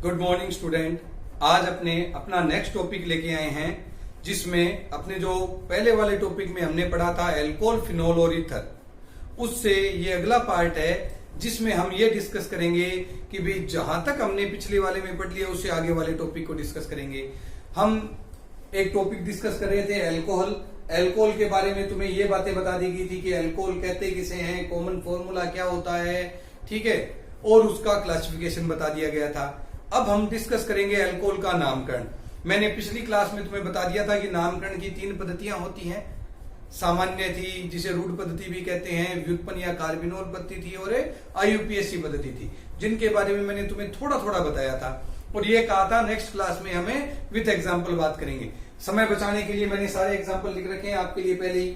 Good morning student. आज अपना next topic लेके आए हैं, जिसमें अपने जो पहले वाले टॉपिक में हमने पढ़ा था एल्कोहल, फिनोल और ईथर, उससे ये अगला पार्ट है जिसमें हम ये डिस्कस करेंगे कि भाई जहां तक हमने पिछले वाले में पढ़ लिया उससे आगे वाले टॉपिक को डिस्कस करेंगे। हम एक टॉपिक डिस्कस कर रहे थे एल्कोहल। एल्कोहल के बारे में तुम्हें ये बातें बता दी गई थी कि एल्कोहल कहते किसे हैं, कॉमन फॉर्मूला क्या होता है, ठीक है, और उसका क्लासिफिकेशन बता दिया गया था। अब हम डिस्कस करेंगे अल्कोहल का नामकरण। मैंने पिछली क्लास में तुम्हें बता दिया था कि नामकरण की 3 पद्धतियां होती हैं। सामान्य थी, जिसे रूढ़ पद्धति भी कहते हैं, व्युत्पन्न या कार्बनिक पद्धति थी, और आईयूपीएसी पद्धति थी, जिनके बारे में मैंने तुम्हें थोड़ा थोड़ा बताया था। और ये कहा था नेक्स्ट क्लास में हमें विथ एग्जाम्पल बात करेंगे। समय बचाने के लिए मैंने सारे एग्जाम्पल लिख रखे हैं आपके लिए। पहले ही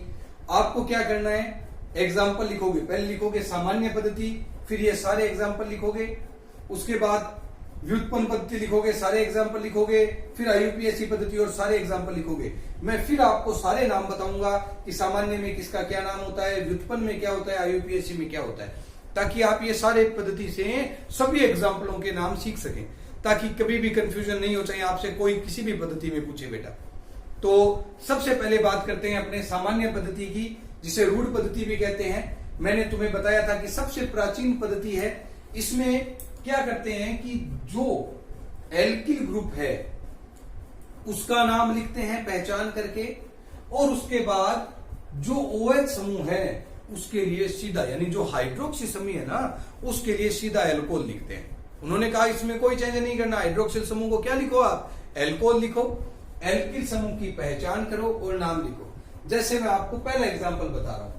आपको क्या करना है, एग्जाम्पल लिखोगे। पहले लिखोगे सामान्य पद्धति, फिर ये सारे एग्जाम्पल लिखोगे। उसके बाद व्युत्पन्न पद्धति लिखोगे, सारे एग्जाम्पल लिखोगे, फिर आईयूपीएसी पद्धति और सारे एग्जाम्पल लिखोगे। मैं फिर आपको सारे नाम बताऊंगा कि सामान्य में किसका क्या नाम होता है, व्युत्पन्न में क्या होता है, आईयूपीएसी में क्या होता है, ताकि आप ये सारे पद्धति से सभी एग्जाम्पलों के नाम सीख सकें, ताकि कभी भी कंफ्यूजन नहीं हो, चाहे आपसे कोई किसी भी पद्धति में पूछे बेटा। तो सबसे पहले बात करते हैं अपने सामान्य पद्धति की, जिसे रूढ़ पद्धति भी कहते हैं। मैंने तुम्हें बताया था कि सबसे प्राचीन पद्धति है। इसमें क्या करते हैं कि जो एल्किल ग्रुप है उसका नाम लिखते हैं पहचान करके, और उसके बाद जो OH समूह है उसके लिए सीधा, यानी जो हाइड्रोक्सी समूह है ना, उसके लिए सीधा एल्कोहल लिखते हैं। उन्होंने कहा इसमें कोई चेंज नहीं करना, हाइड्रोक्सिल समूह को क्या लिखो आप, एल्कोहल लिखो। एल्किल समूह की पहचान करो और नाम लिखो। जैसे मैं आपको पहला एग्जांपल बता रहा हूं,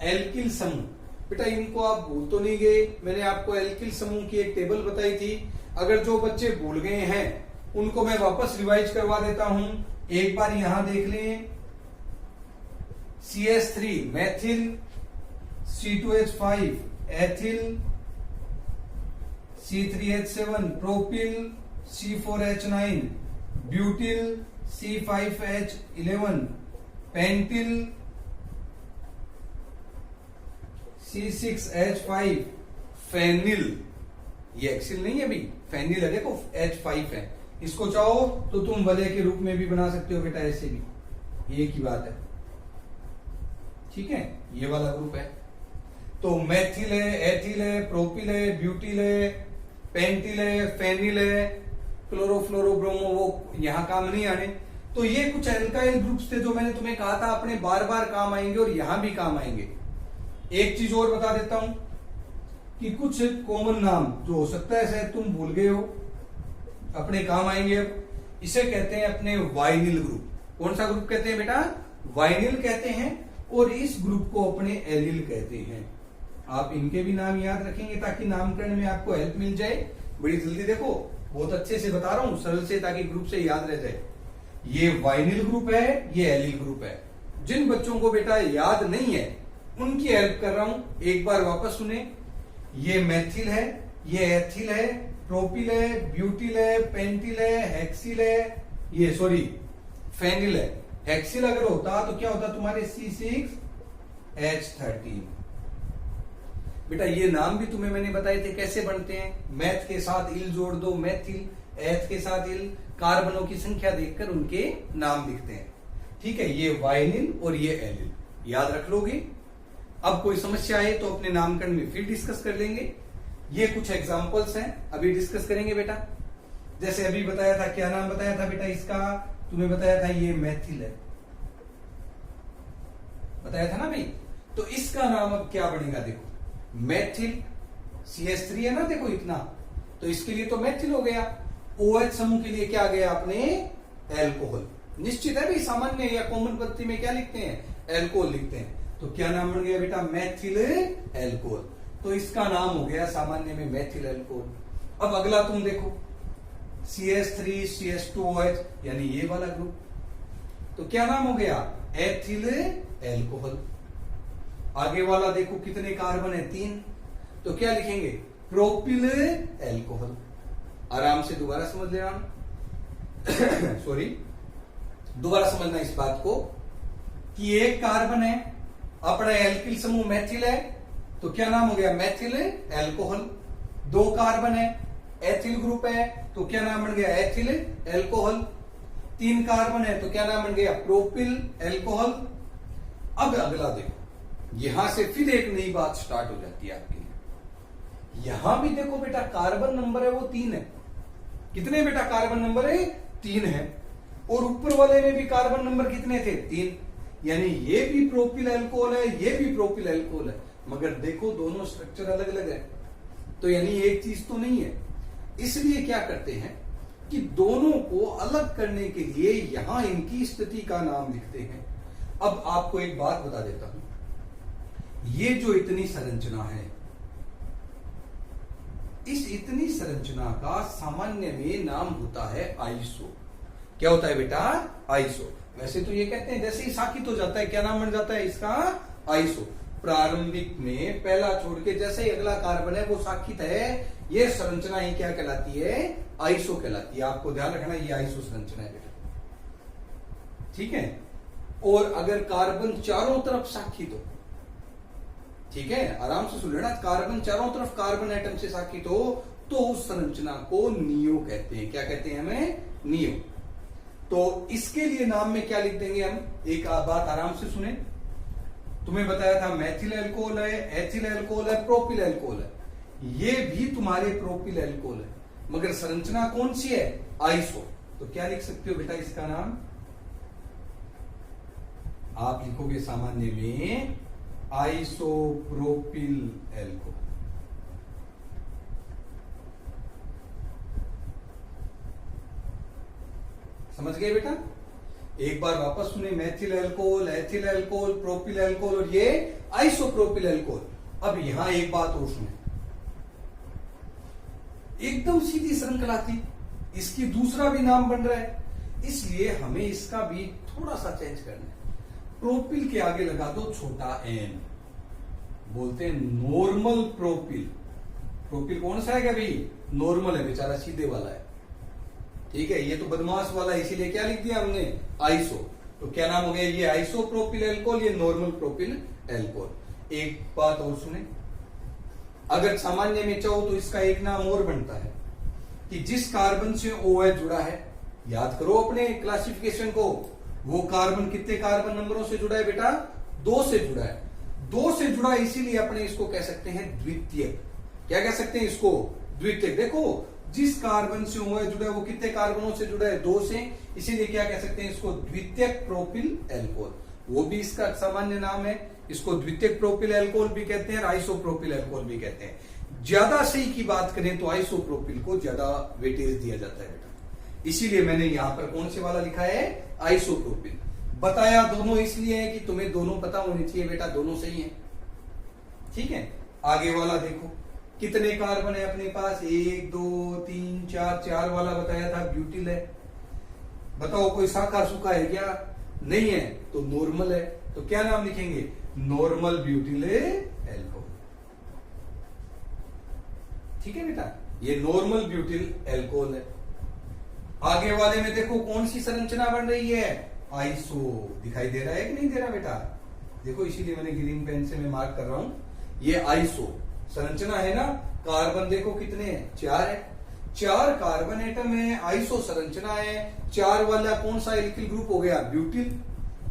एल्किल समूह। बेटा इनको आप भूल तो नहीं गए, मैंने आपको एल्किल समूह की एक टेबल बताई थी। अगर जो बच्चे भूल गए हैं उनको मैं वापस रिवाइज करवा देता हूं। एक बार यहां देख लें, CH3 methyl, C2H5 ethyl, C3H7 propyl, C4H9 butyl, C5H11 pentyl, C6H5 phenyl. ये एक्सिल नहीं है भाई, फेनिल है, देखो H5 है। इसको चाहो तो तुम वलय के रूप में भी बना सकते हो बेटा, ऐसे भी, ये की बात है, ठीक है। ये वाला ग्रुप है। तो मैथिल है, एथिल है, प्रोपिल है, ब्यूटिल है, पेंटिल है, फेनिल है, क्लोरोफ्लोरो ब्रोमो, वो यहां काम नहीं आने। तो ये कुछ एल्काइल ग्रुप्स थे जो मैंने तुम्हें कहा था अपने बार बार काम आएंगे और यहां भी काम आएंगे। एक चीज और बता देता हूं कि कुछ कॉमन नाम जो हो सकता है शायद तुम भूल गए हो, अपने काम आएंगे। अब इसे कहते हैं अपने वाइनिल ग्रुप। कौन सा ग्रुप कहते हैं बेटा, वाइनिल कहते हैं। और इस ग्रुप को अपने एलिल कहते हैं। आप इनके भी नाम याद रखेंगे ताकि नामकरण में आपको हेल्प मिल जाए। बड़ी जल्दी देखो, बहुत अच्छे से बता रहा हूं, सरल से, ताकि ग्रुप से याद रह जाए। ये वाइनिल ग्रुप है, ये एलिल ग्रुप है। जिन बच्चों को बेटा याद नहीं है उनकी हेल्प कर रहा हूं, एक बार वापस सुने। ये मैथिल है, ये एथिल है, प्रोपिल है, ब्यूटिल है, पेंटिल है, हेक्सिल है, ये सॉरी फेनिल है। हेक्सिल अगर होता तो क्या होता तुम्हारे C6H13। बेटा ये नाम भी तुम्हें मैंने बताए थे कैसे बनते हैं। मैथ के साथ इल जोड़ दो, मैथिल, एथ के साथ इल, कार्बनों की संख्या देखकर उनके नाम लिखते हैं, ठीक है। ये वाइनिल और ये एलिल, याद रख लोगे। अब कोई समस्या आए तो अपने नामकरण में फिर डिस्कस कर लेंगे। ये कुछ एग्जांपल्स हैं, अभी डिस्कस करेंगे बेटा। जैसे अभी बताया था, क्या नाम बताया था बेटा इसका, तुम्हें बताया था ये मैथिल है, बताया था ना भाई। तो इसका नाम अब क्या बनेगा, देखो मैथिल, CH3 है ना, देखो इतना, तो इसके लिए तो मैथिल हो गया। OH समूह के लिए क्या गया अपने, एल्कोहल। निश्चित है भाई, सामान्य या कॉमन पद्धति में क्या लिखते हैं, एल्कोहल लिखते हैं। तो क्या नाम बन गया बेटा, मैथिल एल्कोहल। तो इसका नाम हो गया सामान्य में मैथिल एल्कोहल। अब अगला तुम देखो, CH3 CH2OH, यानी ये वाला ग्रुप, तो क्या नाम हो गया, एथिल एल्कोहल। आगे वाला देखो कितने कार्बन है, 3, तो क्या लिखेंगे, प्रोपिल एल्कोहल। आराम से दोबारा समझ लेना सॉरी, दोबारा समझना इस बात को कि एक कार्बन है, अपना एल्किल समूह मैथिल है, तो क्या नाम हो गया, मैथिल एल्कोहल। 2 कार्बन है, एथिल ग्रुप है तो क्या नाम बन गया, एथिल एल्कोहल। 3 कार्बन है तो क्या नाम बन गया, प्रोपिल एल्कोहल। अब अगला देखो, यहां से फिर एक नई बात स्टार्ट हो जाती है आपके लिए। यहां भी देखो बेटा, कार्बन नंबर है वो 3 है। कितने बेटा कार्बन नंबर है, 3 है। और ऊपर वाले में भी कार्बन नंबर कितने थे, 3। यानी ये भी प्रोपिल अल्कोहल है, ये भी प्रोपिल अल्कोहल है, मगर देखो दोनों स्ट्रक्चर अलग अलग है, तो यानी एक चीज तो नहीं है। इसलिए क्या करते हैं कि दोनों को अलग करने के लिए यहां इनकी स्थिति का नाम लिखते हैं। अब आपको एक बात बता देता हूं, ये जो इतनी संरचना है, इस इतनी संरचना का सामान्य में नाम होता है आइसो। क्या होता है बेटा, आइसो। वैसे तो ये कहते हैं जैसे ही साकित हो जाता है क्या नाम बन जाता है इसका, आइसो। प्रारंभिक में पहला छोड़ के जैसे ही अगला कार्बन है वो साकित है, ये संरचना ही क्या कहलाती है, आइसो कहलाती है। आपको ध्यान रखना ये आइसो संरचना है बेटा, ठीक है। और अगर कार्बन चारों तरफ साकित हो, ठीक है, आराम से सुन लेना, कार्बन चारों तरफ कार्बन एटम से साकित हो तो उस संरचना को नियो कहते हैं। क्या कहते हैं हमें, नियो। तो इसके लिए नाम में क्या लिख देंगे हम, एक बात आराम से सुने। तुम्हें बताया था मैथिल अल्कोहल है, एथिल अल्कोहल है, प्रोपिल अल्कोहल है। ये भी तुम्हारे प्रोपिल अल्कोहल है, मगर संरचना कौन सी है, आइसो। तो क्या लिख सकते हो बेटा इसका नाम, आप लिखोगे सामान्य में आइसोप्रोपिल अल्कोहल। समझ गए बेटा। एक बार वापस सुने, Maithil alcohol, ethyl alcohol, propyl alcohol और ये आइसोप्रोपिल अल्कोहल। अब यहां एक बात और सुने, एकदम सीधी श्रृंखला थी, इसकी दूसरा भी नाम बन रहा है, इसलिए हमें इसका भी थोड़ा सा चेंज करना है। प्रोपिल के आगे लगा दो छोटा एन, बोलते हैं नॉर्मल प्रोपिल। प्रोपिल कौन सा है क्या भाई, नॉर्मल है, बेचारा सीधे वाला है, ठीक है। ये तो बदमाश वाला है, इसीलिए क्या लिख दिया हमने, आइसो। तो क्या नाम हो गया, ये आइसोप्रोपिल अल्कोहल, ये नॉर्मल प्रोपिल अल्कोहल। एक बात और सुने, अगर सामान्य में चाहो तो इसका एक नाम और बनता है कि जिस कार्बन से OH जुड़ा है, याद करो अपने क्लासिफिकेशन को, वो कार्बन कितने कार्बन नंबरों से जुड़ा है बेटा, 2 से जुड़ा है। 2 से जुड़ा है, इसीलिए अपने इसको कह सकते हैं द्वितीयक। क्या कह सकते हैं इसको, द्वितीयक। देखो जिस कार्बन से OH जुड़ा है वो कितने कार्बनों से जुड़ा है, 2 से, इसीलिए क्या कह सकते हैं इसको, द्वितीयक प्रोपिल अल्कोहल। वो भी इसका सामान्य नाम है, इसको द्वितीयक प्रोपिल अल्कोहल भी कहते हैं, आइसोप्रोपिल अल्कोहल भी कहते हैं। ज्यादा सही की बात करें तो आइसोप्रोपिल को ज्यादा वेटेज दिया जाता है बेटा, इसीलिए मैंने यहां पर कौन से वाला लिखा है, आइसोप्रोपिल। बताया दोनों इसलिए है कि तुम्हें दोनों पता होनी चाहिए बेटा, दोनों सही है, ठीक है। आगे वाला देखो, कितने कार्बन है अपने पास, 1 2 3 4, 4 वाला बताया था ब्यूटिल है। बताओ कोई शाखा सुखा है क्या, नहीं है, तो नॉर्मल है। तो क्या नाम लिखेंगे, नॉर्मल ब्यूटिल अल्कोहल, ठीक है बेटा, ये नॉर्मल ब्यूटिल अल्कोहल है। आगे वाले में देखो कौन सी संरचना बन रही है, आइसो। दिखाई दे रहा है कि नहीं दे रहा बेटा, देखो इसीलिए मैंने ग्रीन पेन से मैं मार्क कर रहा हूं, ये आइसो संरचना है ना। कार्बन देखो कितने हैं, 4 है, 4 कार्बन एटम है, आइसो संरचना है। 4 वाला कौन सा एल्किल ग्रुप हो गया, ब्यूटिल।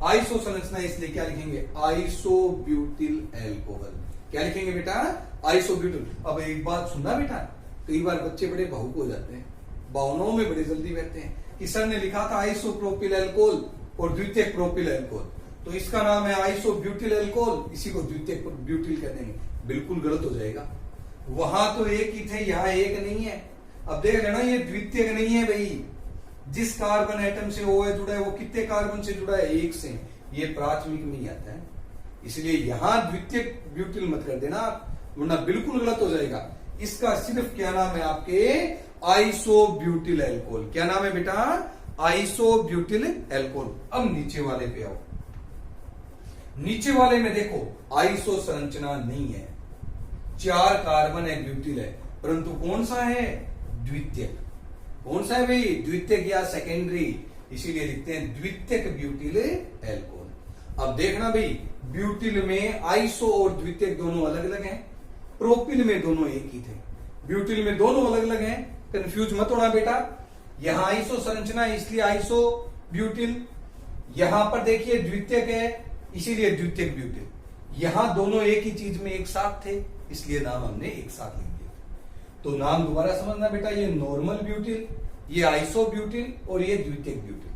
आइसो संरचना, इसलिए क्या लिखेंगे, आइसो ब्यूटिल अल्कोहल। क्या लिखेंगे बेटा, आइसो ब्यूटिल। अब एक बात सुनना बेटा, कई बार बच्चे बड़े भावुक हो जाते हैं, भावनाओं में बड़ी जल्दी बहते हैं कि सर ने लिखा था आइसोप्रोपिल अल्कोहल और द्वितीयक प्रोपिल अल्कोहल, तो इसका नाम है आइसो ब्यूटिल अल्कोहल, इसी को द्वितीयक ब्यूटिल कह देंगे। बिल्कुल गलत हो जाएगा, वहां तो एक ही थे, यहां एक नहीं है। अब देख लेना, ये द्वितीयक नहीं है भाई, जिस कार्बन एटम से OH जुड़ा है वो कितने कार्बन से जुड़ा है, 1 से। ये प्राथमिक में ही आता है, इसलिए यहां द्वितीयक ब्यूटिल मत कर देना, वरना बिल्कुल गलत हो जाएगा। इसका सिर्फ क्या नाम है आपके, आइसो ब्यूटिल अल्कोहल। क्या नाम है बेटा, आइसो ब्यूटिल अल्कोहल। अब नीचे वाले पे आओ, नीचे वाले में देखो आइसो संरचना नहीं है, 4 कार्बन है, ब्यूटिल है, परंतु कौन सा है, द्वितीयक। कौन सा है भाई, द्वितीयक या सेकेंडरी, इसीलिए लिखते हैं द्वितीयक ब्यूटिल अल्कोहल। अब देखना भाई, ब्यूटिल में आइसो और द्वितीयक दोनों अलग अलग हैं, प्रोपिल में दोनों एक ही थे। ब्यूटिल में दोनों अलग अलग हैं, कंफ्यूज मत होना बेटा। यहां आइसो संरचना है इसलिए आइसो ब्यूटिल, यहां पर देखिए द्वितीयक है इसीलिए द्वितीयक ब्यूटिल। यहां दोनों एक ही चीज में एक साथ थे इसलिए नाम हमने एक साथ लिख दिया। तो नाम दोबारा समझना बेटा, ये नॉर्मल ब्यूटिल, ये आइसो ब्यूटिल और ये द्वितीयक ब्यूटिल।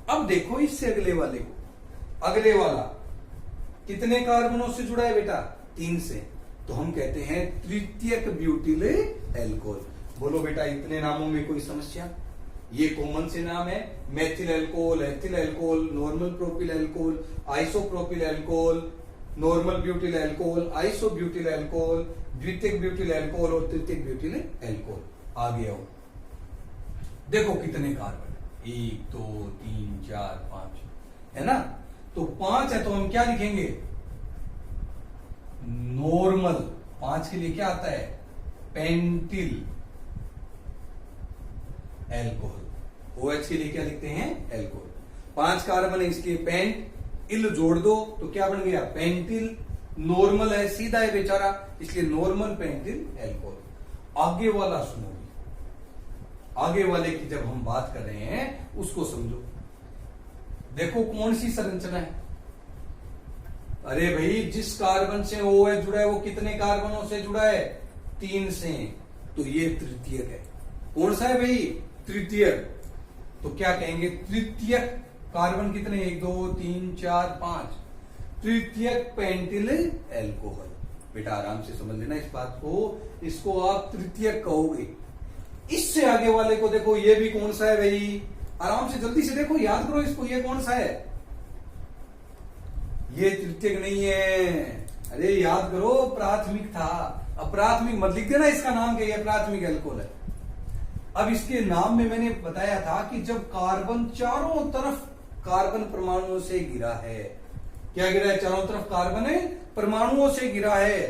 अब देखो इससे अगले वाले को, अगले वाला कितने कार्बनों से जुड़ा है बेटा? 3 से, तो हम कहते हैं तृतीयक ब्यूटिल एल्कोहल। बोलो बेटा इतने नामों में कोई समस्या? ये कॉमन से नाम है, methyl alcohol, ethyl alcohol, normal propyl alcohol, isopropyl alcohol, normal butyl alcohol, iso butyl alcohol, द्वितीयक ब्यूटिल एल्कोहल और तृतीयक ब्यूटिल एल्कोहल। आ गया हो, देखो कितने कार्बन, 1 2 3 4 5 है ना? तो 5 है तो हम क्या लिखेंगे? नॉर्मल। 5 के लिए क्या आता है? Pentyl alcohol. OH के लिए क्या लिखते हैं? एल्कोहल। 5 कार्बन है इसलिए पेंट, इल जोड़ दो तो क्या बन गया? पेंटिल। नॉर्मल है, सीधा है बेचारा, इसलिए नॉर्मल पेंटिल एल्कोहल। आगे वाला सुनो, आगे वाले की जब हम बात कर रहे हैं उसको समझो। देखो कौन सी संरचना है? अरे भाई जिस कार्बन से OH जुड़ा है वो कितने कार्बनों से जुड़ा है? 3 से, तो ये तृतीयक है। कौन सा है भाई? तृतीयक। तो क्या कहेंगे? तृतीयक कार्बन कितने? 1 2 3 4 5, तृतीयक पेंटिल एल्कोहल। बेटा आराम से समझ लेना इस बात को, इसको आप तृतीयक कहोगे। इससे आगे वाले को देखो, ये भी कौन सा है भाई? आराम से जल्दी से देखो, याद करो इसको, ये कौन सा है? ये तृतीयक नहीं है, अरे याद करो, प्राथमिक था। अप्राथमिक मत लिख देना इसका नाम क्या है, प्राथमिक एल्कोहल है। अब इसके नाम में मैंने बताया था कि जब कार्बन चारों तरफ कार्बन परमाणुओं से घिरा है, क्या गिरा है? चारों तरफ कार्बन परमाणुओं से घिरा है,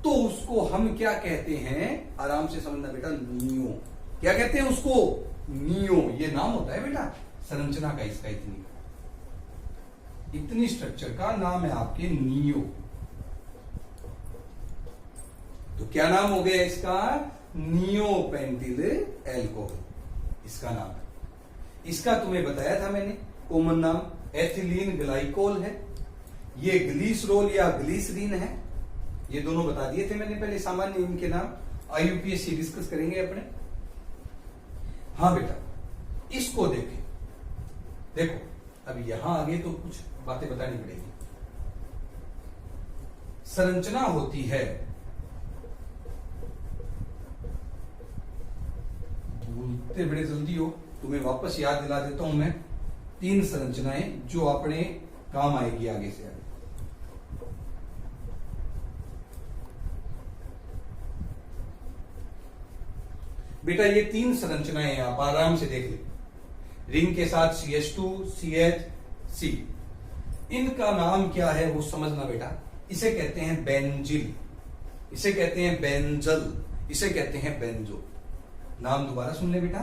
तो उसको हम क्या कहते हैं? आराम से समझना बेटा, नियो। क्या कहते हैं उसको? नियो। ये नाम होता है बेटा संरचना का, इसका इतनी स्ट्रक्चर का नाम है आपके नियो। तो क्या नाम हो गया इसका? नियो पेंटिल एल्कोहल, इसका नाम है। इसका तुम्हें बताया था मैंने, कॉमन नाम एथिलीन ग्लाइकोल है, ये ग्लीसरोल या ग्लीसरीन है, ये दोनों बता दिए थे मैंने पहले सामान्य इनके नाम। IUPAC डिस्कस करेंगे अपने। हाँ बेटा इसको देखें, देखो अब यहां आगे तो कुछ बातें बतानी पड़ेगी। संरचना होती है, भूलते बड़े जल्दी हो, तुम्हें वापस याद दिला देता हूं मैं 3 संरचनाएं जो अपने काम आएगी आगे से आगे। बेटा ये 3 संरचनाएं हैं, आप आराम से देख ले। रिंग के साथ CH2 CH C, इनका नाम क्या है वो समझना बेटा। इसे कहते हैं बेंजिल, इसे कहते हैं बेंजल, इसे कहते हैं बेंजो। नाम दोबारा सुन ले बेटा,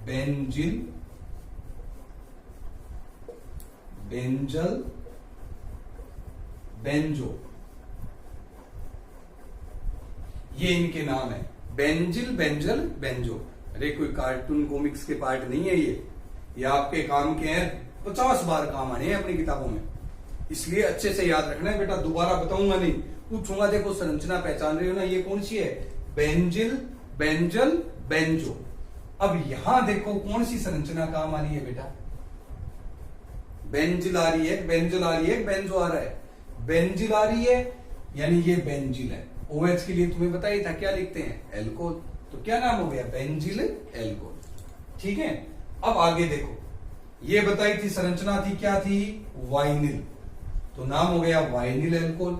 बेंजिल, बेंजल, बेंजो, ये इनके नाम है। Benzyl, benzal, benzo. अरे कोई कार्टून कॉमिक्स के पार्ट नहीं है ये आपके काम के हैं, 50 बार काम आने हैं अपनी किताबों में, इसलिए अच्छे से याद रखना है बेटा। दोबारा बताऊंगा नहीं, पूछूंगा देखो संरचना पहचान रहे हो ना, ये कौन सी है? Benzyl, benzal, benzo. अब यहां देखो कौन सी संरचना काम आ रही है बेटा? बेंजिल आ रही है, बेंजल आ रही है, बेंजो आ रहा है। बेंजिल आ रही है यानी ये बेंजिल है। OH के लिए तुम्हें बताइए था क्या लिखते हैं? एल्कोहल। तो क्या नाम हो गया? Benzyl alcohol. ठीक है, अब आगे देखो, ये बताई थी संरचना थी क्या थी? वाइनिल, तो नाम हो गया वाइनिल एल्कोहल।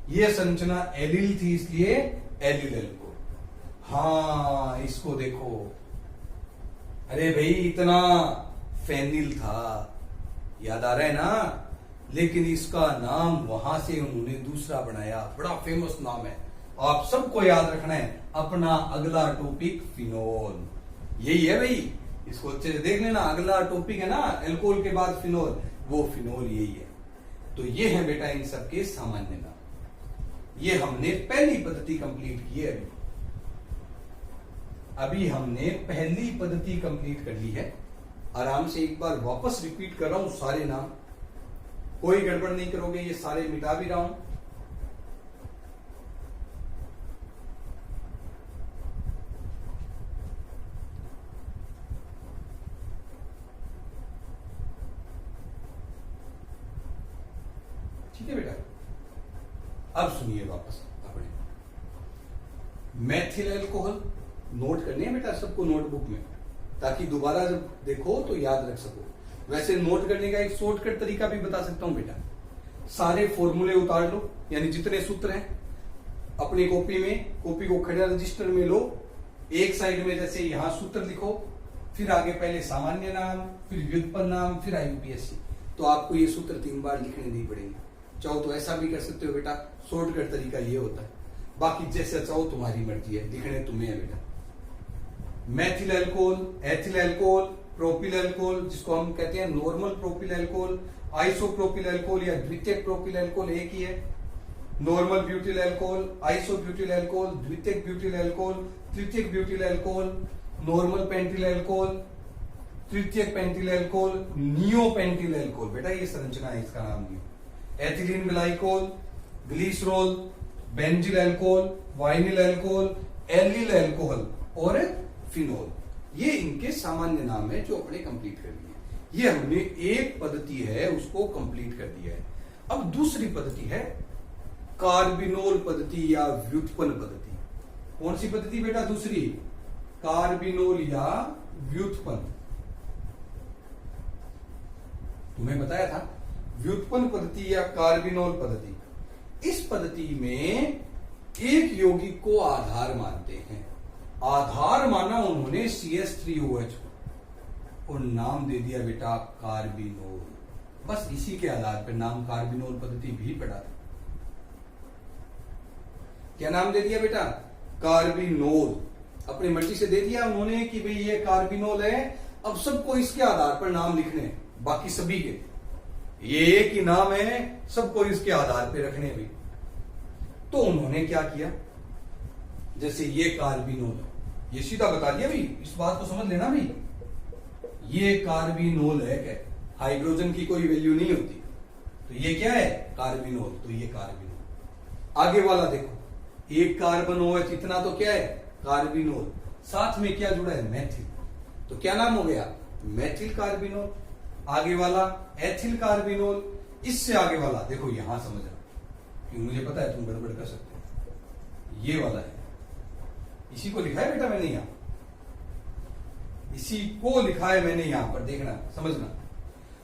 ये संरचना एलिल थी इसलिए एलिल एल्कोहल। हाँ इसको देखो, अरे भाई इतना फेनिल था, याद आ रहा है ना? लेकिन इसका नाम वहां से उन्होंने दूसरा बनाया, बड़ा फेमस नाम है, आप सबको याद रखना है। अपना अगला टॉपिक फिनोल, यही है भाई, इसको अच्छे से देख लेना। अगला टॉपिक है ना एल्कोहल के बाद फिनोल, वो फिनोल यही है। तो ये है बेटा इन सबके सामान्य नाम। ये हमने पहली पद्धति कंप्लीट की है। अभी हमने पहली पद्धति कंप्लीट कर ली है। आराम से एक बार वापस रिपीट कर रहा हूं सारे नाम, कोई गड़बड़ नहीं करोगे, ये सारे मिटा भी रहा हूं। ठीक है बेटा, अब सुनिए वापस अपने मैथिल अल्कोहल नोट करनी है बेटा सबको नोटबुक में, ताकि दोबारा जब देखो तो याद रख सको। वैसे नोट करने का एक शॉर्टकट तरीका भी बता सकता हूं बेटा। सारे फॉर्मूले उतार लो, यानी जितने सूत्र हैं अपनी कॉपी में, कॉपी को खड़ा रजिस्टर में लो, एक साइड में जैसे यहां सूत्र लिखो, फिर आगे पहले सामान्य नाम, फिर व्युत्पन्न नाम, फिर आईयूपीएससी। तो आपको ये सूत्र 3 बार लिखने नहीं पड़ेंगे। चाहो तो ऐसा भी कर सकते हो बेटा, शॉर्टकट तरीका ये होता है। बाकी जैसे चाहो तुम्हारी मर्जी है, लिखने तुम्हें है बेटा। Methyl alcohol, ethyl alcohol, propyl alcohol, जिसको हम कहते हैं normal propyl alcohol, isopropyl alcohol या द्वितीयक प्रोपिल अल्कोहल एक ही है। Normal butyl alcohol, isobutyl alcohol, द्वितीयक ब्यूटिल अल्कोहल, तृतीयक butyl alcohol, normal pentyl alcohol, तृतीयक pentyl alcohol, neo pentyl alcohol. बेटा ये संरचना है, इसका नाम neo. Ethylene glycol, glycerol, benzyl alcohol, vinyl alcohol, allyl alcohol और फिनोल, ये इनके सामान्य नाम है जो अपने कंप्लीट कर लिए। ये हमने एक पद्धति है उसको कंप्लीट कर दिया है। अब दूसरी पद्धति है कार्बिनोल पद्धति या व्युत्पन्न पद्धति। कौन सी पद्धति बेटा? दूसरी, कार्बिनोल या व्युत्पन्न। तुम्हें बताया था व्युत्पन्न पद्धति या कार्बिनोल पद्धति। इस पद्धति में एक यौगिक को आधार मानते हैं। आधार माना उन्होंने CH3OH को और नाम दे दिया बेटा कार्बिनोल। बस इसी के आधार पर नाम कार्बिनोल पद्धति भी पढ़ा था। क्या नाम दे दिया बेटा? कार्बिनोल। अपनी मर्जी से दे दिया उन्होंने कि भाई ये कार्बिनोल है। अब सबको इसके आधार पर नाम लिखने, बाकी सभी के ये एक ही नाम है, सबको इसके आधार पर रखने भी। तो उन्होंने क्या किया, जैसे ये कार्बिनोल है, ये सीधा बता दिया भाई, इस बात को समझ लेना भाई, ये कार्बिनोल है। क्या हाइड्रोजन की कोई वैल्यू नहीं होती, तो ये क्या है? कार्बिनोल। तो ये कार्बिनोल। आगे वाला देखो, एक कार्बन OH इतना तो क्या है? कार्बिनोल। साथ में क्या जुड़ा है? मैथिल। तो क्या नाम हो गया? मैथिल कार्बिनोल। आगे वाला एथिल कार्बिनोल। इससे आगे वाला देखो, यहां समझना, क्योंकि मुझे पता है तुम गड़बड़ कर सकते हो। ये वाला है, इसी को लिखा है बेटा मैंने यहां, इसी को लिखा है मैंने यहां पर, देखना समझना।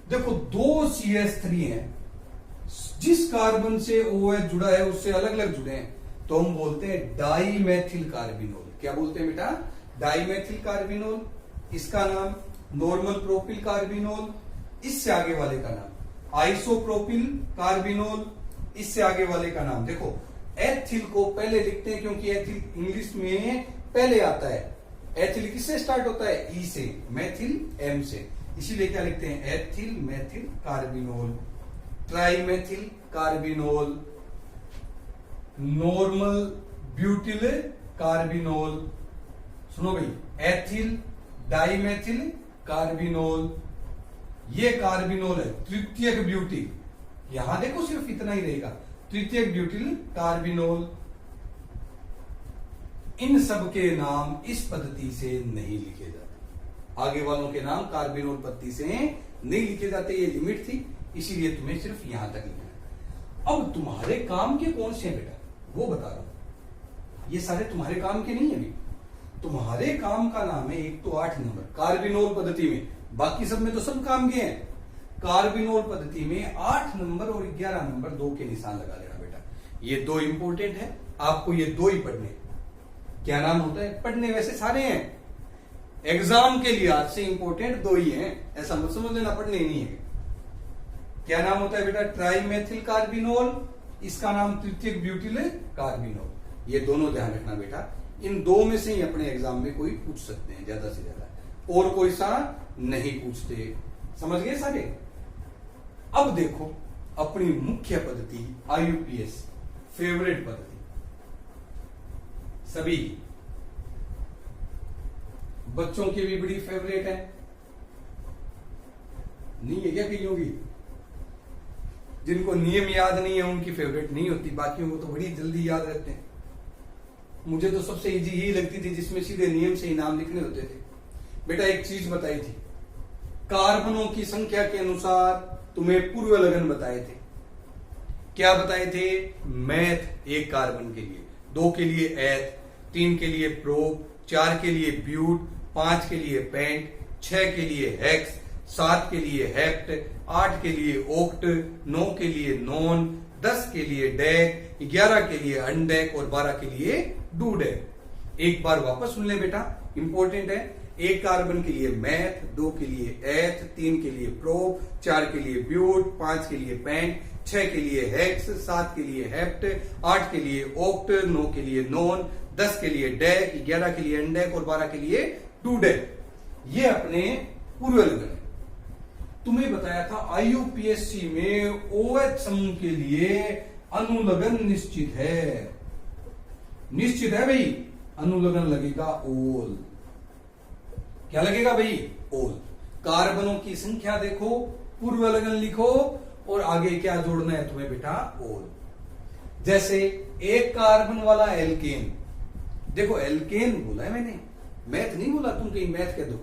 देखो 2 CH3 हैं, जिस कार्बन से OH जुड़ा है उससे अलग अलग जुड़े हैं, तो हम बोलते हैं डाईमेथिल कार्बिनोल। क्या बोलते हैं बेटा? Dimethyl carbinol. इसका नाम नॉर्मल प्रोपिल कार्बिनोल। इससे आगे वाले का नाम आइसोप्रोपिल कार्बिनोल। इससे आगे वाले का नाम देखो, एथिल को पहले लिखते हैं क्योंकि एथिल इंग्लिश में पहले आता है। एथिल किससे स्टार्ट होता है? ई से। मैथिल M से, इसीलिए क्या लिखते हैं? Ethyl methyl carbinol. Trimethyl carbinol, normal butyl carbinol. सुनो भाई, एथिल डाईमेथिल कार्बिनोल, ये कार्बिनोल है। तृतीयक ब्यूटिल, यहां देखो सिर्फ इतना ही रहेगा, तृतीयक ब्यूटिल कार्बिनोल। इन सब के नाम इस पद्धति से नहीं लिखे जाते। आगे वालों के नाम कार्बिनोल पद्धति से नहीं लिखे जाते, ये लिमिट थी, इसीलिए तुम्हें सिर्फ यहां तक लिखना है। अब तुम्हारे काम के कौन से हैं बेटा, वो बता रहा हूं। ये सारे तुम्हारे काम के नहीं है अभी। तुम्हारे काम का नाम है एक तो 8 नंबर कार्बिनोल पद्धति में, बाकी सब में तो सब काम के हैं। कार्बिनोल पद्धति में 8 नंबर और 11 नंबर 2 के निशान लगा लेना बेटा। ये 2 इंपोर्टेंट है, आपको ये 2 ही पढ़ने। क्या नाम होता है? पढ़ने वैसे सारे हैं, एग्जाम के लिहाज से इंपोर्टेंट 2 ही हैं, ऐसा मत समझ लेना पढ़ने ही नहीं है। क्या नाम होता है बेटा? ट्राईमेथिल कार्बिनोल। इसका नाम तृतीयक ब्यूटिल कार्बिनोल। ये दोनों ध्यान रखना बेटा, इन 2 में से ही अपने एग्जाम में कोई पूछ सकते हैं ज्यादा से ज्यादा, और कोई सा नहीं पूछते। समझ गए सारे? अब देखो अपनी मुख्य पद्धति IUPAC फेवरेट पद्धति, सभी बच्चों की भी बड़ी फेवरेट है, नहीं है क्या कईयों की? जिनको नियम याद नहीं है उनकी फेवरेट नहीं होती, बाकियों को तो बड़ी जल्दी याद रहते हैं। मुझे तो सबसे इजी यही लगती थी जिसमें सीधे नियम से ही नाम लिखने होते थे। बेटा एक चीज बताई थी, कार्बनों की संख्या के अनुसार तुम्हें पूर्व लगन बताए थे। क्या बताए थे? मैथ एक कार्बन के लिए, 2 के लिए एथ, 3 के लिए प्रोप, 4 के लिए ब्यूट, 5 के लिए पेंट, 6 के लिए हेक्स, 7 के लिए हेप्ट, 8 के लिए ओक्ट, 9 के लिए नॉन, 10 के लिए डेक, 11 के लिए अनडेक और 12 के लिए डूडेक। एक बार वापस सुन ले बेटा, इंपॉर्टेंट है। एक कार्बन के लिए मैथ, 2 के लिए एथ, 3 के लिए प्रोप, 4 के लिए ब्यूट, 5 के लिए पेंट, 6 के लिए हेक्स, 7 के लिए हेप्ट, 8 के लिए ओक्ट, 9 के लिए नॉन, 10 के लिए डेक, 11 के लिए अनडेक और 12 के लिए डूडेक। ये अपने पूर्व लगन है। तुम्हें बताया था आईयूपीएससी में ओएच समूह के लिए अनुलगन निश्चित है। निश्चित है भाई, अनुलगन लगेगा ओल। क्या लगेगा भाई? ओल। कार्बनों की संख्या देखो, पूर्व लगन लिखो और आगे क्या जोड़ना है तुम्हें बेटा? ओल। जैसे एक कार्बन वाला एल्केन, देखो एल्केन बोला है मैंने, मैथ नहीं बोला, तुम कहीं मैथ कह दो।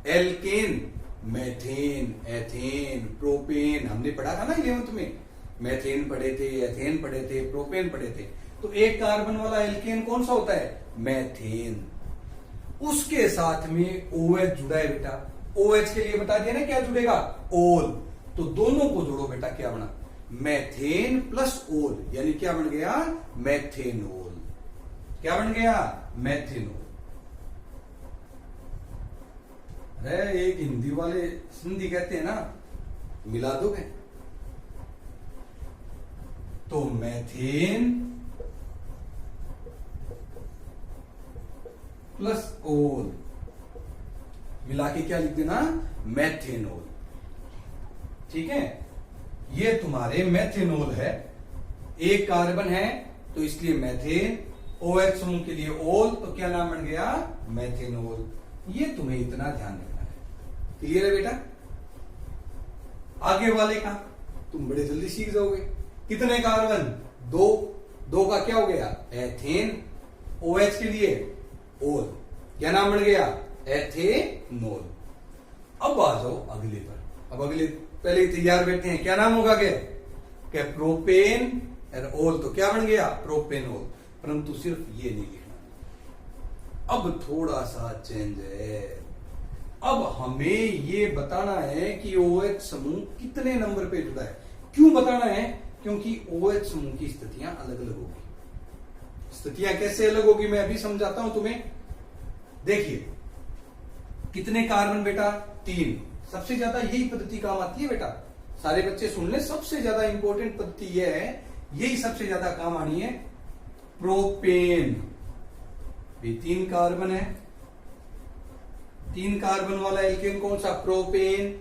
एल्केन, मैथेन, एथेन, प्रोपेन, हमने पढ़ा था ना 11th में। मैथेन पढ़े थे, एथेन पढ़े थे, प्रोपेन पढ़े थे। तो एक कार्बन वाला एल्केन कौन सा होता है? मैथेन। उसके साथ में OH जुड़ा है बेटा। OH के लिए बता दिया ना क्या जुड़ेगा? ओल। तो दोनों को जोड़ो बेटा, क्या बना? मैथेन प्लस ओल, यानी क्या बन गया? मैथेनोल। क्या बन गया? मैथेनोल। अरे एक हिंदी वाले सिंधी कहते हैं ना, मिला दोगे? तो मैथेन प्लस ओल मिला के क्या लिख देना? मैथेनोल। ठीक है, ये तुम्हारे मैथेनोल है। एक कार्बन है तो इसलिए मैथेन, OH समूह के लिए ओल, तो क्या नाम बन गया? मैथेनोल। ये तुम्हें इतना ध्यान रखना है। क्लियर है बेटा? आगे वाले का तुम बड़े जल्दी सीख जाओगे। कितने कार्बन? 2। 2 का क्या हो गया? एथेन। OH के लिए ओल, क्या नाम बन गया? एथेनोल। अब आ जाओ अगले पर। अब अगले पहले ही तैयार बैठे हैं, क्या नाम होगा? क्या प्रोपेन और ओल, तो क्या बन गया? प्रोपेनोल। परंतु सिर्फ ये नहीं लिखना, अब थोड़ा सा चेंज है। अब हमें ये बताना है कि OH समूह कितने नंबर पे जुड़ा है। क्यों बताना है? क्योंकि OH समूह की स्थितियां अलग अलग होगी। स्थितियां कैसे अलग होगी मैं अभी समझाता हूं तुम्हें। देखिए, कितने कार्बन बेटा? 3। सबसे ज्यादा यही पद्धति काम आती है बेटा। सारे बच्चे सुन ले, सबसे ज्यादा इंपॉर्टेंट पद्धति यह है, यही सबसे ज्यादा काम आनी है। प्रोपेन भी 3 कार्बन है। 3 कार्बन वाला एल्केन कौन सा? प्रोपेन।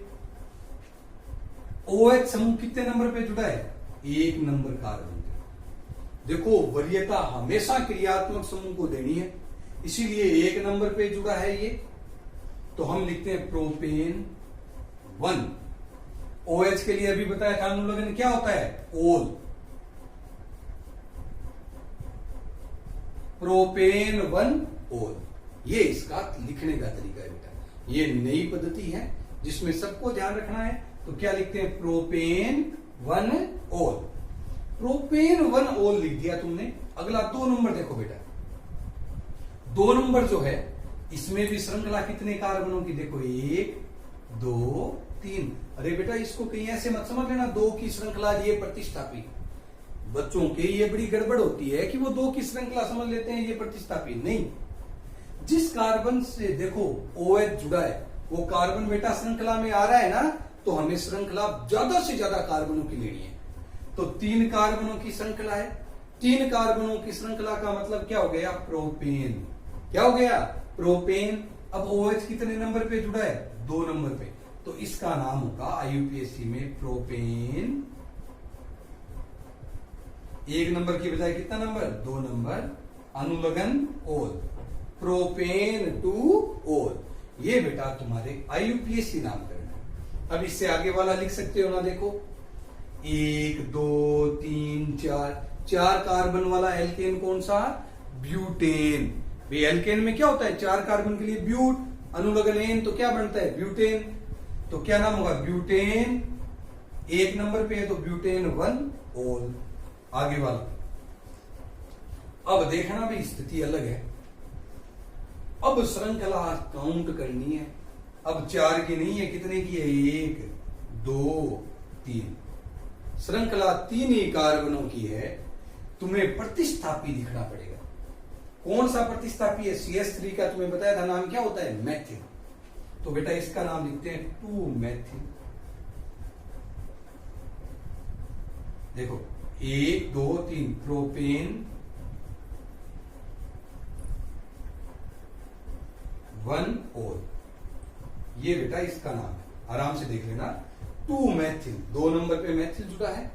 OH समूह कितने नंबर पे जुड़ा है? 1 नंबर कार्बन। देखो, वरीयता हमेशा क्रियात्मक समूह को देनी है, इसीलिए 1 नंबर पे जुड़ा है ये। तो हम लिखते हैं प्रोपेन 1। OH के लिए अभी बताया था अनुलगन क्या होता है? ओल। प्रोपेन 1 ओल, ये इसका लिखने का तरीका है बेटा। ये नई पद्धति है जिसमें सबको ध्यान रखना है। तो क्या लिखते हैं? प्रोपेन 1 ओल। प्रोपेन 1 ओल लिख दिया तुमने। अगला 2 नंबर देखो बेटा। 2 नंबर जो है, इसमें भी श्रृंखला कितने कार्बनों की? देखो 1 2 3। अरे बेटा इसको कहीं ऐसे मत समझ लेना 2 की श्रृंखला ये प्रतिस्थापी। बच्चों के ये बड़ी गड़बड़ होती है कि वो 2 की श्रृंखला समझ लेते हैं ये प्रतिस्थापी। नहीं, जिस कार्बन से देखो OH जुड़ा है वो कार्बन बेटा श्रृंखला में आ रहा है ना, तो हमें श्रृंखला ज्यादा से ज्यादा कार्बनों की लेनी है। तो 3 कार्बनों की श्रृंखला है। 3 कार्बनों की श्रृंखला का मतलब क्या हो गया? प्रोपेन। क्या हो गया? प्रोपेन। अब OH कितने नंबर पे जुड़ा है? 2 नंबर पे। तो इसका नाम होगा आईयूपीएससी में प्रोपेन एक नंबर की बजाय कितना नंबर, 2 नंबर, अनुलग्न ओल, प्रोपेन टू ओल। ये बेटा तुम्हारे आईयूपीएसी नामकरण है। अब इससे आगे वाला लिख सकते हो ना, देखो 1 2 3 4, 4 कार्बन वाला एल्केन कौन सा, ब्यूटेन। भाई एल्केन में क्या होता है, 4 कार्बन के लिए ब्यूट, अनुलग्न एन तो क्या बनता है, ब्यूटेन। तो क्या नाम होगा, ब्यूटेन। 1 नंबर पे है तो ब्यूटेन 1 ओल। आगे वाला, अब देखना भी स्थिति अलग है। अब श्रृंखला काउंट करनी है। अब 4 की नहीं है, कितने की है, 1 2 3। श्रृंखला 3 ही कार्बनों की है। तुम्हें प्रतिस्थापी लिखना पड़ेगा। कौन सा प्रतिस्थापी है, CH3 का तुम्हें बताया था नाम क्या होता है, मैथिल। तो बेटा इसका नाम लिखते हैं 2 मैथिल। देखो 1 2 3 प्रोपेन 1 ओल, ये बेटा इसका नाम है। आराम से देख लेना, 2 मैथिल, 2 नंबर पे मैथिल जुड़ा है,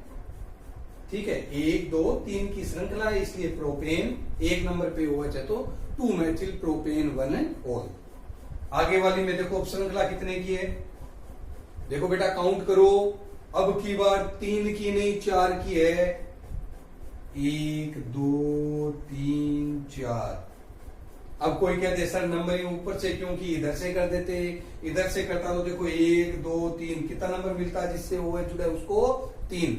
ठीक है। 1 2 3 की श्रृंखला है, इसलिए प्रोपेन 1 नंबर पे OH है तो 2 मैथिल प्रोपेन 1 ओल। आगे वाली में देखो श्रृंखला कितने की है, देखो बेटा काउंट करो। अब की बार 3 की नहीं 4 की है, 1 2 3 4। अब कोई कहते सर नंबरिंग ऊपर से क्योंकि इधर से कर देते, इधर से करता तो देखो 1 2 3 कितना नंबर मिलता है जिससे OH जुड़ा है उसको 3।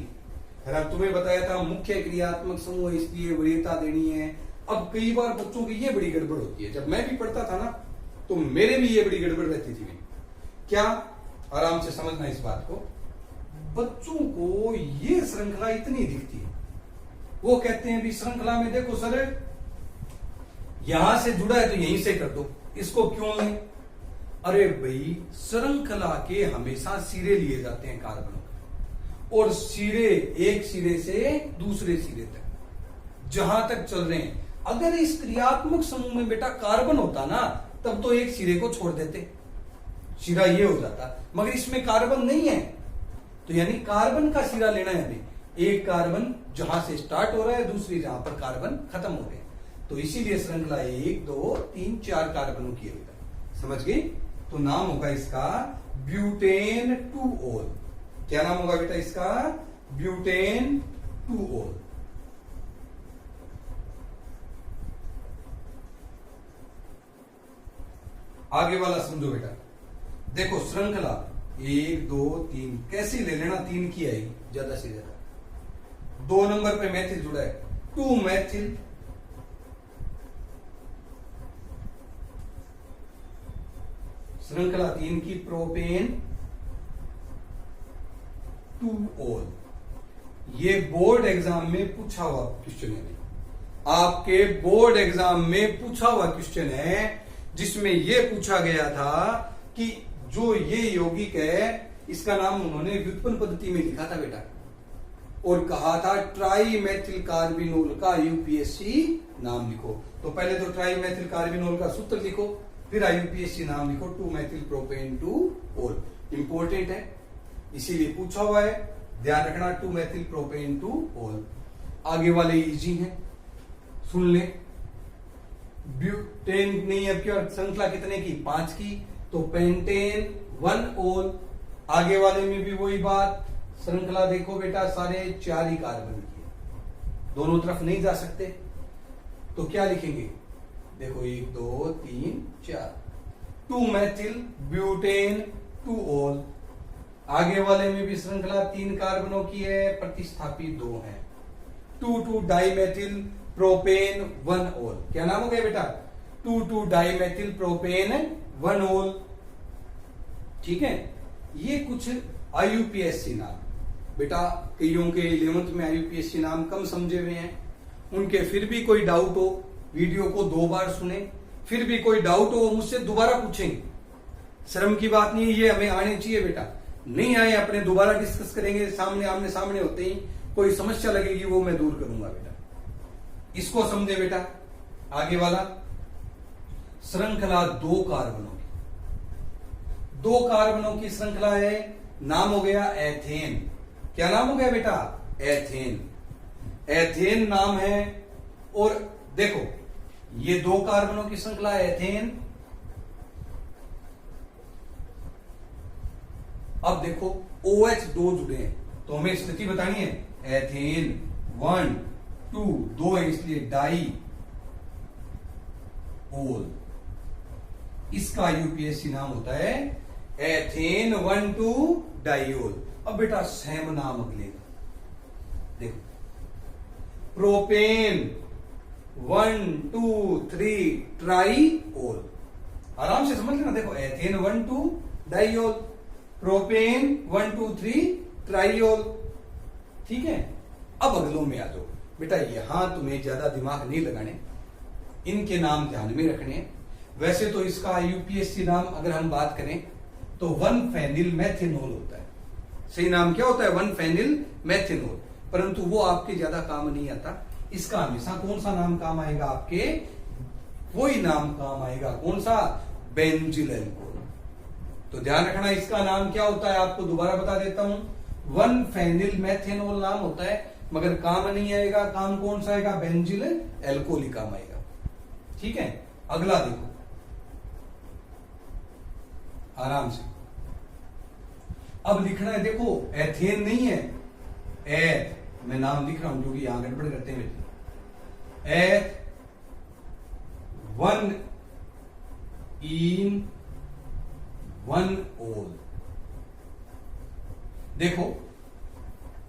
फिर अब तुम्हें बताया था मुख्य क्रियात्मक समूह इसलिए वरीयता देनी है। अब कई बार बच्चों की ये बड़ी गड़बड़ होती है, जब मैं भी पढ़ता था ना तो मेरे भी ये बड़ी गड़बड़ रहती थी। क्या, आराम से समझना इस बात को, बच्चों को ये श्रृंखला इतनी दिखती है, वो कहते हैं भी श्रृंखला में देखो सर यहां से जुड़ा है तो यहीं से कर दो, इसको क्यों लें। अरे भाई श्रृंखला के हमेशा सिरे लिए जाते हैं कार्बनों के, और सिरे एक सिरे से दूसरे सिरे तक जहां तक चल रहे हैं। अगर इस क्रियात्मक समूह में बेटा कार्बन होता ना तब तो एक सिरे को छोड़ देते, सिरा ये हो जाता, मगर इसमें कार्बन नहीं है तो यानी कार्बन का सिरा लेना है। अभी एक कार्बन जहां से स्टार्ट हो रहा है, दूसरी जहां पर कार्बन खत्म हो गए, तो इसीलिए श्रृंखला 1 2 3 4 कार्बनों की है बेटा, समझ गई। तो नाम होगा इसका ब्यूटेन 2 ओल। क्या नाम होगा बेटा इसका, ब्यूटेन 2 ओल। आगे वाला समझो बेटा, देखो श्रृंखला 1 2 3 कैसी ले लेना, 3 की आएगी ज्यादा से ज्यादा। 2 नंबर पे मैथिल जुड़ा है, 2 मैथिल। श्रृंखला 3 की प्रोपेन 2 ओल। ये बोर्ड एग्जाम में पूछा हुआ क्वेश्चन है, आपके बोर्ड एग्जाम में पूछा हुआ क्वेश्चन है, जिसमें यह पूछा गया था कि जो ये यौगिक है इसका नाम उन्होंने व्युत्पन्न पद्धति में लिखा था बेटा, और कहा था ट्राई मैथिल कार्बिनोल का यूपीएससी नाम लिखो। तो पहले तो ट्राई मैथिल कार्बिनोल का सूत्र लिखो, फिर आईयूपीएससी नाम लिखो, 2 मैथिल प्रोपेन 2 ओल। इंपॉर्टेंट है इसीलिए पूछा हुआ है, ध्यान रखना 2 मैथिल प्रोपेन 2 ओल। आगे वाले इजी हैं, सुन ले। ब्यूटेन नहीं, अब क्या श्रृंखला कितने की, 5 की, तो पेंटेन 1 ओल। आगे वाले में भी वही बात, श्रृंखला देखो बेटा सारे 4 ही कार्बन की, दोनों तरफ नहीं जा सकते, तो क्या लिखेंगे, देखो 1 2 3 4, 2 मैथिल ब्यूटेन 2 ओल। आगे वाले में भी श्रृंखला 3 कार्बनों की है, प्रतिस्थापी 2 है, 2 डाइमेथिल प्रोपेन 1 ओल। क्या नाम हो गया बेटा, 2 डाइमेथिल प्रोपेन 1 ओल। ठीक है, ये कुछ आईयूपीएससी नाम बेटा, कईयों के 11th में आईयूपीएससी नाम कम समझे हुए हैं, उनके फिर भी कोई डाउट हो वीडियो को 2 बार सुने, फिर भी कोई डाउट हो मुझसे दोबारा पूछेंगे, शर्म की बात नहीं है, ये हमें आने चाहिए बेटा। नहीं आए अपने दोबारा डिस्कस करेंगे, सामने आमने सामने होते ही कोई समस्या लगेगी वो मैं दूर करूंगा बेटा, इसको समझे बेटा। आगे वाला श्रृंखला 2 कार्बनों की, 2 कार्बनों की श्रृंखला है, नाम हो गया एथेन। क्या नाम हो गया बेटा, एथेन। एथेन नाम है। और देखो ये 2 कार्बनों की श्रृंखला है एथेन। अब देखो OH 2 जुड़े हैं तो हमें स्थिति बतानी है। एथेन 1 2 2 है इसलिए डाई ओल। इसका यूपीएससी नाम होता है एथेन 1 2 डाइओल। अब बेटा सेम नाम अगले का देखो, प्रोपेन 1 2 3 ट्राईओल। आराम से समझ लेना। देखो एथेन 1 2 डाइओल, प्रोपेन 1 2 3 ट्राईओल। ठीक है। अब अगलों में आ जाओ बेटा। यहां तुम्हें ज्यादा दिमाग नहीं लगाने, इनके नाम ध्यान में रखने हैं। वैसे तो इसका यूपीएससी नाम अगर हम बात करें तो 1-फेनिल मेथेनॉल होता है। सही नाम क्या होता है? 1-फेनिल मेथेनॉल। परंतु वो आपके ज्यादा काम नहीं आता। इसका हमेशा कौन सा नाम काम आएगा? आपके वही नाम काम आएगा। कौन सा? Benzyl alcohol. तो ध्यान रखना इसका नाम क्या होता है, आपको दोबारा बता देता हूं। 1-फेनिल मेथेनॉल नाम होता है, मगर काम नहीं आएगा। काम कौन सा आएगा? बेंजिल अल्कोहल ही काम आएगा। ठीक है। अगला देखो आराम से। अब लिखना है, देखो एथेन नहीं है, एथ। मैं नाम लिख रहा हूं क्योंकि यहां गड़बड़ करते हैं। एथ 1 इन 1 ओल। देखो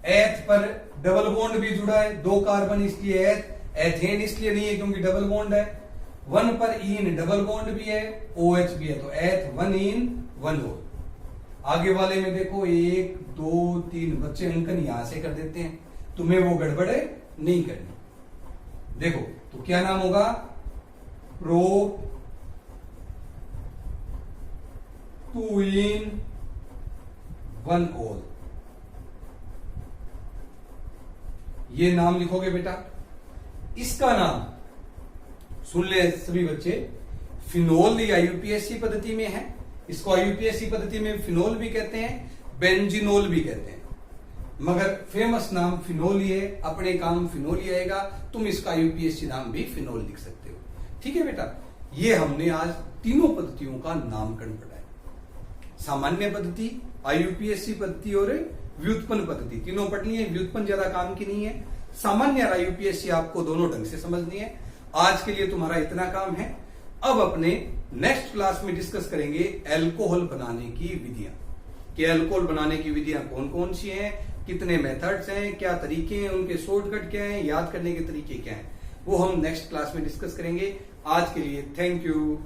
एथ पर डबल बॉन्ड भी जुड़ा है, 2 कार्बन, इसलिए एथ। एथेन इसलिए नहीं है क्योंकि डबल बॉन्ड है। 1 पर इन डबल बॉन्ड भी है, OH भी है, तो एथ 1 इन 1 ओल। आगे वाले में देखो 1 2 3 बच्चे अंकन यहां से कर देते हैं, तुम्हें वो गड़बड़ नहीं करनी। देखो तो क्या नाम होगा? प्रो 2 इन 1 ओल। ये नाम लिखोगे बेटा। इसका नाम सुन ले सभी बच्चे, फिनोल या यूपीएससी पद्धति में है। इसको आईयूपीएससी पद्धति में फिनोल भी कहते हैं, बेंजीनोल भी कहते हैं, मगर फेमस नाम फिनोल ही है। अपने काम फिनोल ही आएगा। तुम इसका यूपीएससी नाम भी फिनोल लिख सकते हो। ठीक है बेटा। ये हमने आज तीनों पद्धतियों का नामकरण पढ़ा है। सामान्य पद्धति, आईयूपीएससी पद्धति और व्युत्पन्न पद्धति। तीनों पढ़नी है। व्युत्पन्न ज्यादा काम की नहीं है। सामान्य और आईयूपीएससी आपको दोनों ढंग से समझनी है। आज के लिए तुम्हारा इतना काम है। अब अपने नेक्स्ट क्लास में डिस्कस करेंगे अल्कोहल बनाने की विधियां, कि अल्कोहल बनाने की विधियां कौन कौन सी हैं, कितने मेथड्स हैं, क्या तरीके हैं, उनके शॉर्टकट क्या हैं, याद करने के तरीके क्या हैं, वो हम नेक्स्ट क्लास में डिस्कस करेंगे। आज के लिए थैंक यू।